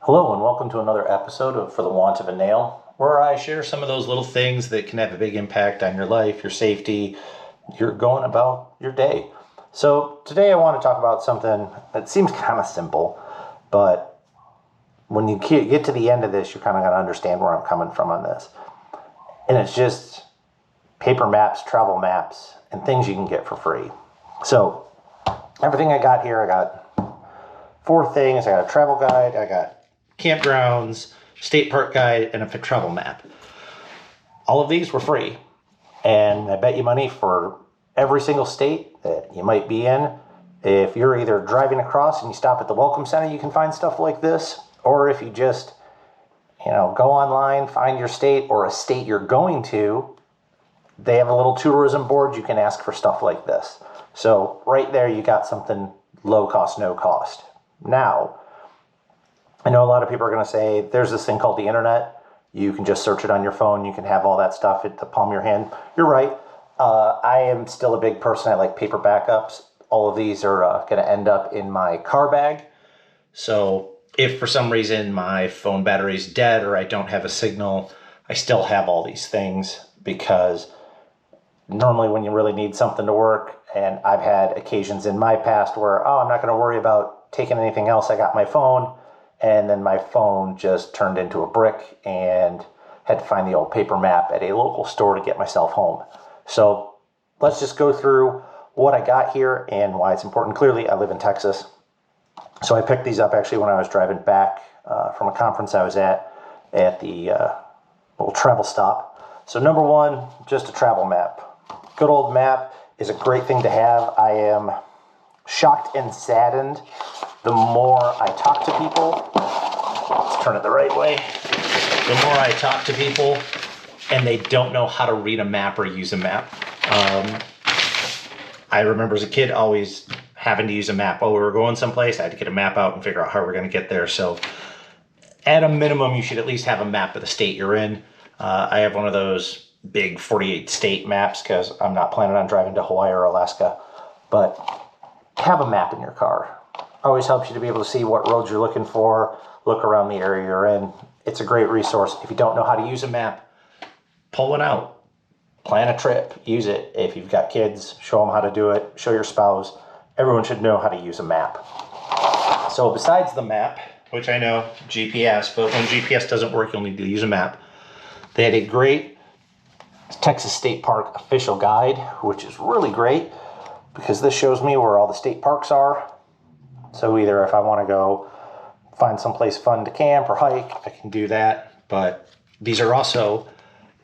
Hello and welcome to another episode of For the Want of a Nail, where I share some of those little things that can have a big impact on your life, your safety, your going about your day. So today I want to talk about something that seems kind of simple, but when you get to the end of this, you're kind of going to understand where I'm coming from on this. And it's just paper maps, travel maps, and things you can get for free. So everything I got here, I got four things. I got a travel guide, I got campgrounds, state park guide, and a travel map. All of these were free, and I bet you money for every single state that you might be in. If you're either driving across and you stop at the Welcome Center, you can find stuff like this, or if you just, go online, find your state or a state you're going to, they have a little tourism board. You can ask for stuff like this. So right there, you got something low cost, no cost. Now, I know a lot of people are going to say there's this thing called the internet. You can just search it on your phone. You can have all that stuff at the palm of your hand. You're right. I am still a big person. I like paper backups. All of these are going to end up in my car bag. So if for some reason my phone battery is dead or I don't have a signal, I still have all these things because normally when you really need something to work, and I've had occasions in my past where, I'm not going to worry about taking anything else. I got my phone. And then my phone just turned into a brick and had to find the old paper map at a local store to get myself home. So let's just go through what I got here and why it's important. Clearly, I live in Texas. So I picked these up actually when I was driving back from a conference I was at the little travel stop. So number one, just a travel map. Good old map is a great thing to have. I am shocked and saddened the more I talk to people. Let's turn it the right way. The more I talk to people and they don't know how to read a map or use a map. I remember as a kid always having to use a map. Oh, we were going someplace, I had to get a map out and figure out how we're going to get there. So at a minimum, you should at least have a map of the state you're in. I have one of those big 48 state maps because I'm not planning on driving to Hawaii or Alaska. But have a map in your car. Always helps you to be able to see what roads you're looking for, look around the area you're in. It's a great resource. If you don't know how to use a map, pull one out. Plan a trip. Use it. If you've got kids, show them how to do it. Show your spouse. Everyone should know how to use a map. So besides the map, which I know, GPS, but when GPS doesn't work, you'll need to use a map. They had a great Texas State Park official guide, which is really great because this shows me where all the state parks are. So either if I want to go find someplace fun to camp or hike, I can do that. But these are also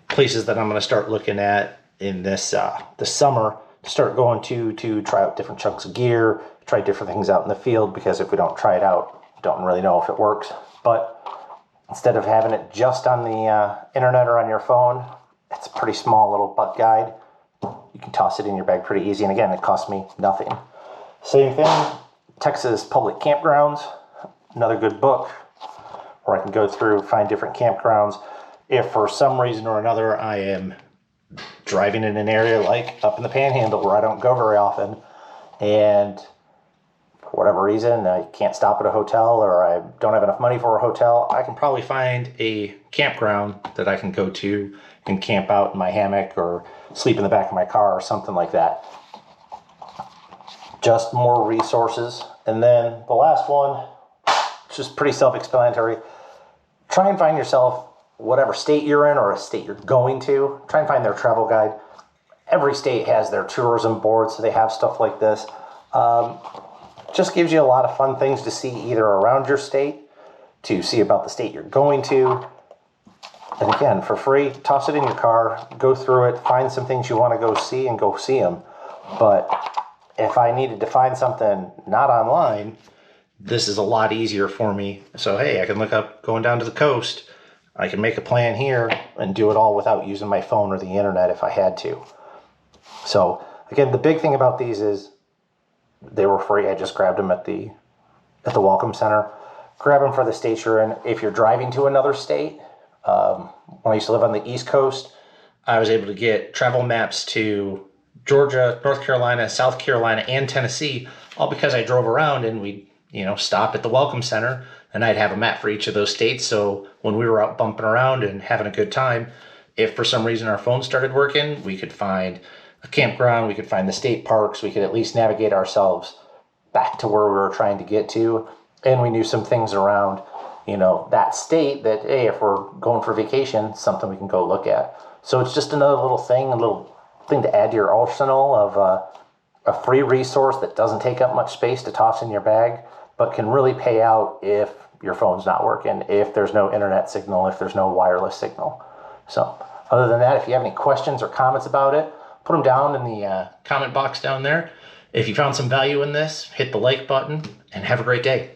places that I'm going to start looking at in this summer to start going to try out different chunks of gear, try different things out in the field, because if we don't try it out, don't really know if it works. But instead of having it just on the internet or on your phone, it's a pretty small little butt guide. You can toss it in your bag pretty easy. And again, it costs me nothing. Same thing. Texas Public Campgrounds, another good book where I can go through, find different campgrounds. If for some reason or another I am driving in an area like up in the Panhandle where I don't go very often, and for whatever reason I can't stop at a hotel or I don't have enough money for a hotel, I can probably find a campground that I can go to and camp out in my hammock or sleep in the back of my car or something like that. Just more resources. And then the last one, which is pretty self-explanatory, try and find yourself whatever state you're in or a state you're going to. Try and find their travel guide. Every state has their tourism board, so they have stuff like this. Just gives you a lot of fun things to see either around your state, to see about the state you're going to. And again, for free, toss it in your car, go through it, find some things you want to go see and go see them. But if I needed to find something not online, this is a lot easier for me. So, hey, I can look up going down to the coast. I can make a plan here and do it all without using my phone or the internet if I had to. So, again, the big thing about these is they were free. I just grabbed them at the Welcome Center. Grab them for the state you're in. If you're driving to another state, when I used to live on the East Coast, I was able to get travel maps to Georgia, North Carolina, South Carolina, and Tennessee, all because I drove around and we'd, stop at the Welcome Center and I'd have a map for each of those states. So when we were out bumping around and having a good time, if for some reason our phone started working, we could find a campground, we could find the state parks, we could at least navigate ourselves back to where we were trying to get to. And we knew some things around, that state that, hey, if we're going for vacation, something we can go look at. So it's just another little thing to add to your arsenal of a free resource that doesn't take up much space to toss in your bag, but can really pay out if your phone's not working, if there's no internet signal, if there's no wireless signal. So other than that, if you have any questions or comments about it, put them down in the comment box down there. If you found some value in this, hit the like button and have a great day.